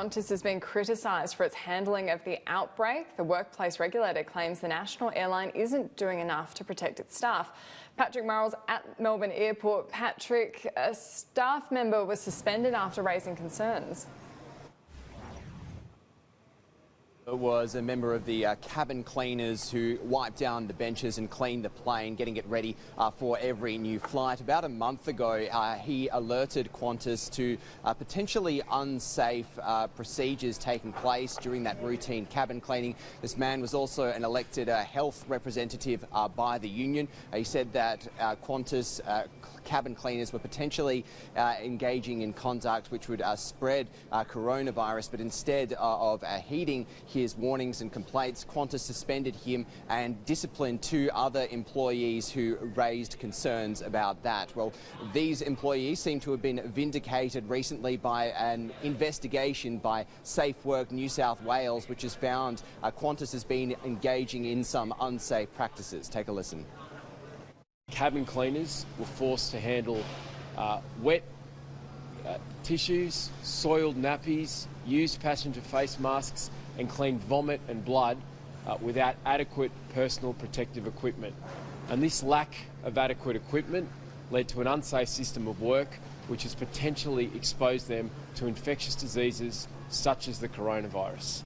Qantas has been criticised for its handling of the outbreak. The workplace regulator claims the national airline isn't doing enough to protect its staff. Patrick Murrell's at Melbourne Airport. Patrick, a staff member was suspended after raising concerns. It was a member of the cabin cleaners who wiped down the benches and cleaned the plane, getting it ready for every new flight. About a month ago, he alerted Qantas to potentially unsafe procedures taking place during that routine cabin cleaning. This man was also an elected health representative by the union. He said that Qantas cabin cleaners were potentially engaging in conduct which would spread coronavirus, but instead of heeding his warnings and complaints, Qantas suspended him and disciplined 2 other employees who raised concerns about that. Well, these employees seem to have been vindicated recently by an investigation by Safe Work New South Wales, which has found Qantas has been engaging in some unsafe practices. Take a listen. Cabin cleaners were forced to handle wet tissues, soiled nappies, used passenger face masks and clean vomit and blood without adequate personal protective equipment. And this lack of adequate equipment led to an unsafe system of work which has potentially exposed them to infectious diseases such as the coronavirus.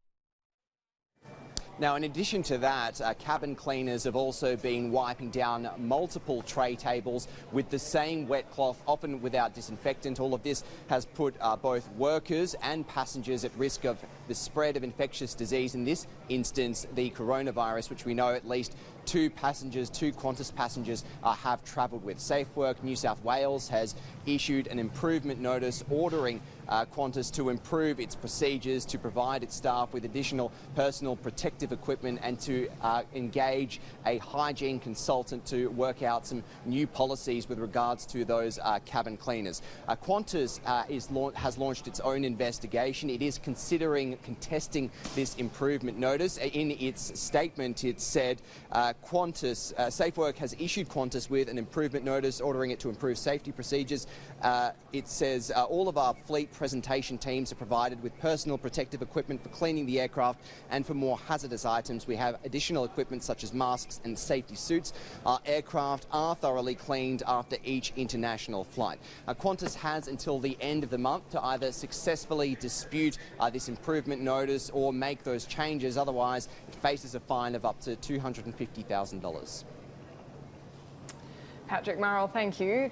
Now, in addition to that, cabin cleaners have also been wiping down multiple tray tables with the same wet cloth, often without disinfectant. All of this has put both workers and passengers at risk of the spread of infectious disease, in this instance the coronavirus, which we know at least 2 Qantas passengers have travelled with. Safe Work New South Wales has issued an improvement notice ordering Qantas to improve its procedures, to provide its staff with additional personal protective equipment and to engage a hygiene consultant to work out some new policies with regards to those cabin cleaners. Qantas has launched its own investigation. It is considering contesting this improvement notice. In its statement, it said Qantas, Safe Work has issued Qantas with an improvement notice ordering it to improve safety procedures. It says all of our fleet presentation teams are provided with personal protective equipment for cleaning the aircraft, and for more hazardous items we have additional equipment such as masks and safety suits. Our aircraft are thoroughly cleaned after each international flight. Qantas has until the end of the month to either successfully dispute this improvement notice or make those changes. Otherwise, it faces a fine of up to $250,000. Patrick Murrell, thank you.